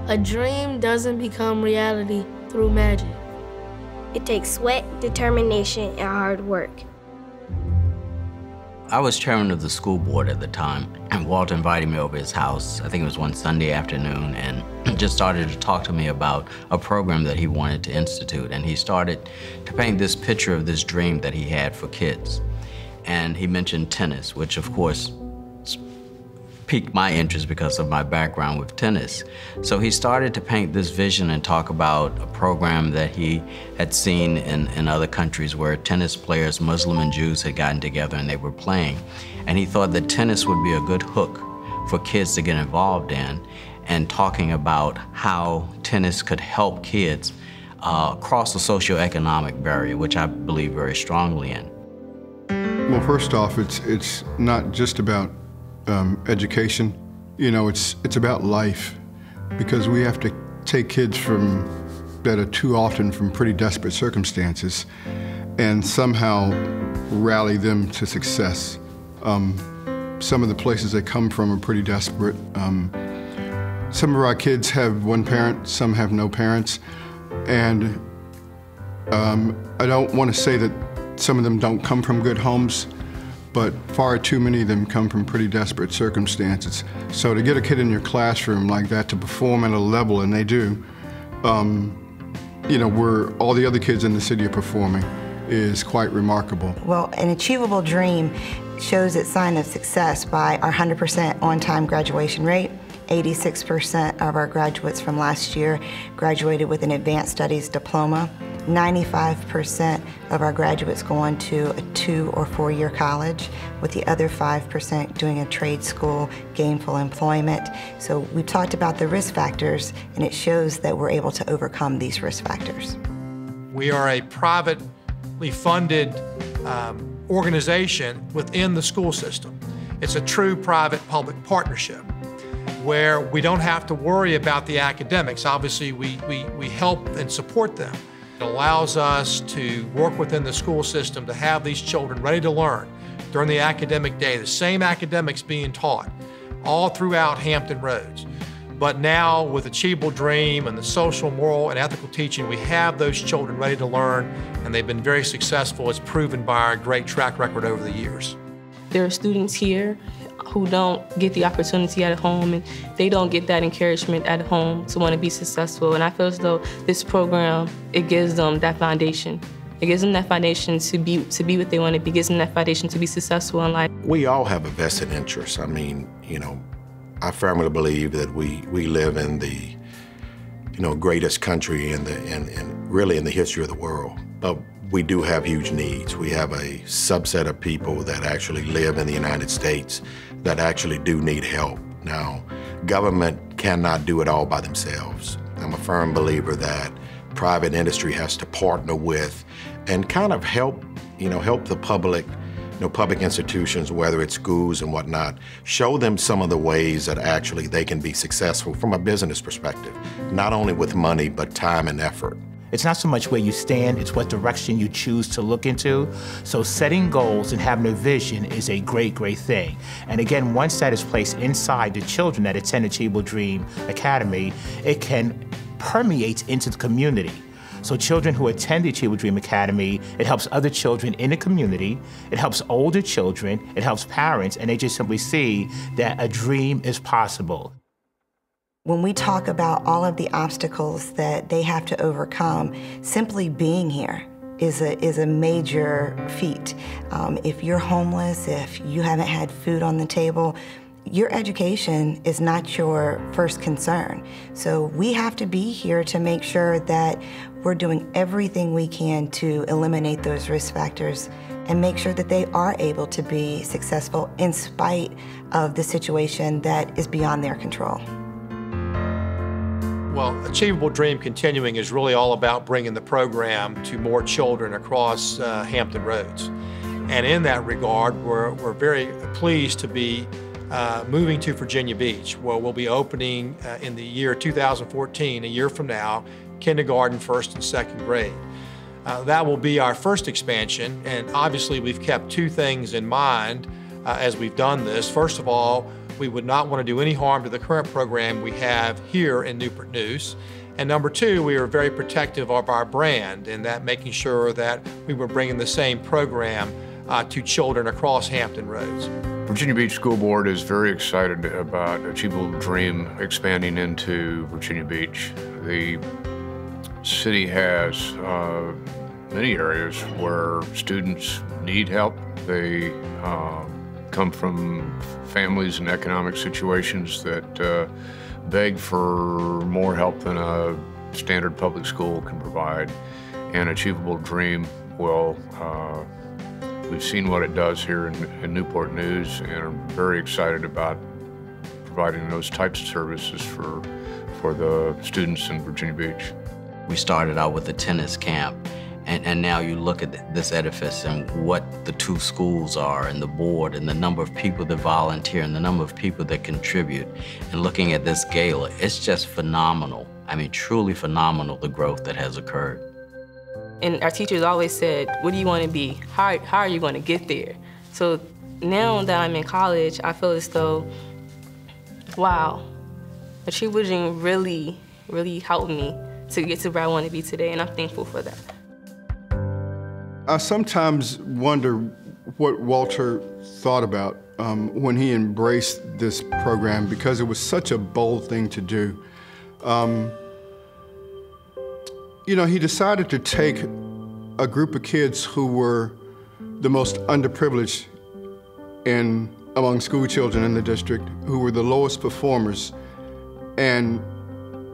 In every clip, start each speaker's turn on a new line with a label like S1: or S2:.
S1: A dream doesn't become reality through magic.
S2: It takes sweat, determination, and hard work.
S3: I was chairman of the school board at the time, and Walt invited me over his house, I think it was one Sunday afternoon, and just started to talk to me about a program that he wanted to institute. And he started to paint this picture of this dream that he had for kids. And he mentioned tennis, which of course piqued my interest because of my background with tennis. So he started to paint this vision and talk about a program that he had seen in other countries where tennis players, Muslim and Jews, had gotten together and they were playing. And he thought that tennis would be a good hook for kids to get involved in, and talking about how tennis could help kids cross the socioeconomic barrier, which I believe very strongly in.
S4: Well, first off, it's not just about education. You know, it's about life, because we have to take kids that are too often from pretty desperate circumstances and somehow rally them to success. Some of the places they come from are pretty desperate. Some of our kids have one parent, some have no parents, and I don't want to say that some of them don't come from good homes, but far too many of them come from pretty desperate circumstances. So to get a kid in your classroom like that to perform at a level, and they do, you know, where all the other kids in the city are performing, is quite remarkable.
S5: Well, An Achievable Dream shows its sign of success by our 100% on-time graduation rate. 86% of our graduates from last year graduated with an advanced studies diploma. 95% of our graduates go on to a 2- or 4-year college, with the other 5% doing a trade school, gainful employment. So we've talked about the risk factors, and it shows that we're able to overcome these risk factors.
S6: We are a privately funded organization within the school system. It's a true private-public partnership where we don't have to worry about the academics. Obviously, we help and support them. It allows us to work within the school system to have these children ready to learn during the academic day, the same academics being taught all throughout Hampton Roads. But now with Achievable Dream and the social, moral, and ethical teaching, we have those children ready to learn, and they've been very successful, as proven by our great track record over the years.
S7: There are students here who don't get the opportunity at home, and they don't get that encouragement at home to want to be successful. And I feel as though this program, it gives them that foundation. It gives them that foundation to be what they want to be. It gives them that foundation to be successful in life.
S8: We all have a vested interest. I mean, you know, I firmly believe that we live in the, you know, greatest country and really in the history of the world. But we do have huge needs. We have a subset of people that actually live in the United States that actually do need help. Now, government cannot do it all by themselves. I'm a firm believer that private industry has to partner with and kind of help, you know, help the public, you know, public institutions, whether it's schools and whatnot, show them some of the ways that actually they can be successful from a business perspective, not only with money, but time and effort.
S9: It's not so much where you stand, it's what direction you choose to look into. So setting goals and having a vision is a great, great thing. And again, once that is placed inside the children that attend Achievable Dream Academy, it can permeate into the community. So children who attend the Achievable Dream Academy, it helps other children in the community, it helps older children, it helps parents, and they just simply see that a dream is possible.
S5: When we talk about all of the obstacles that they have to overcome, simply being here is a major feat. If you're homeless, if you haven't had food on the table, your education is not your first concern. So we have to be here to make sure that we're doing everything we can to eliminate those risk factors and make sure that they are able to be successful in spite of the situation that is beyond their control.
S6: Well, Achievable Dream Continuing is really all about bringing the program to more children across Hampton Roads. And in that regard, we're very pleased to be moving to Virginia Beach, where we'll be opening in the year 2014, a year from now, kindergarten, first and second grade. That will be our first expansion, and obviously we've kept two things in mind as we've done this. First of all, We would not want to do any harm to the current program we have here in Newport News. And number two, we are very protective of our brand, and that making sure that we were bringing the same program to children across Hampton Roads.
S10: Virginia Beach School Board is very excited about Achievable Dream expanding into Virginia Beach. The city has many areas where students need help. They come from families and economic situations that beg for more help than a standard public school can provide. An Achievable Dream will, we've seen what it does here in Newport News, and I'm very excited about providing those types of services for the students in Virginia Beach.
S3: We started out with a tennis camp, and now you look at this edifice and what the two schools are, and the board, and the number of people that volunteer, and the number of people that contribute. And looking at this gala, it's just phenomenal. I mean, truly phenomenal, the growth that has occurred.
S7: And our teachers always said, what do you want to be? How are you going to get there? So now that I'm in college, I feel as though, wow, Achievable Dream really, really helped me to get to where I want to be today, and I'm thankful for that.
S4: I sometimes wonder what Walter thought about when he embraced this program, because it was such a bold thing to do. You know, he decided to take a group of kids who were the most underprivileged among school children in the district, who were the lowest performers, and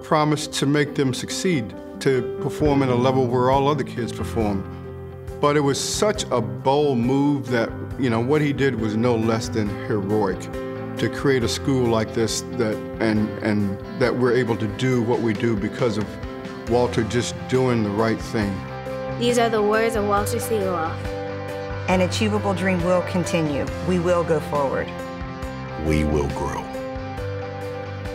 S4: promised to make them succeed, to perform at a level where all other kids perform. But it was such a bold move that, you know, what he did was no less than heroic, to create a school like this and that we're able to do what we do because of Walter just doing the right thing.
S2: These are the words of Walter Seeloff.
S5: An Achievable Dream will continue. We will go forward.
S8: We will grow.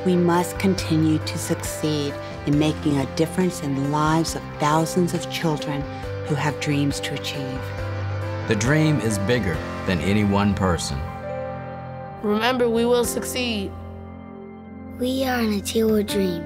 S11: We must continue to succeed in making a difference in the lives of thousands of children who have dreams to achieve.
S3: The dream is bigger than any one person.
S1: Remember, we will succeed.
S2: We are an Achievable Dream.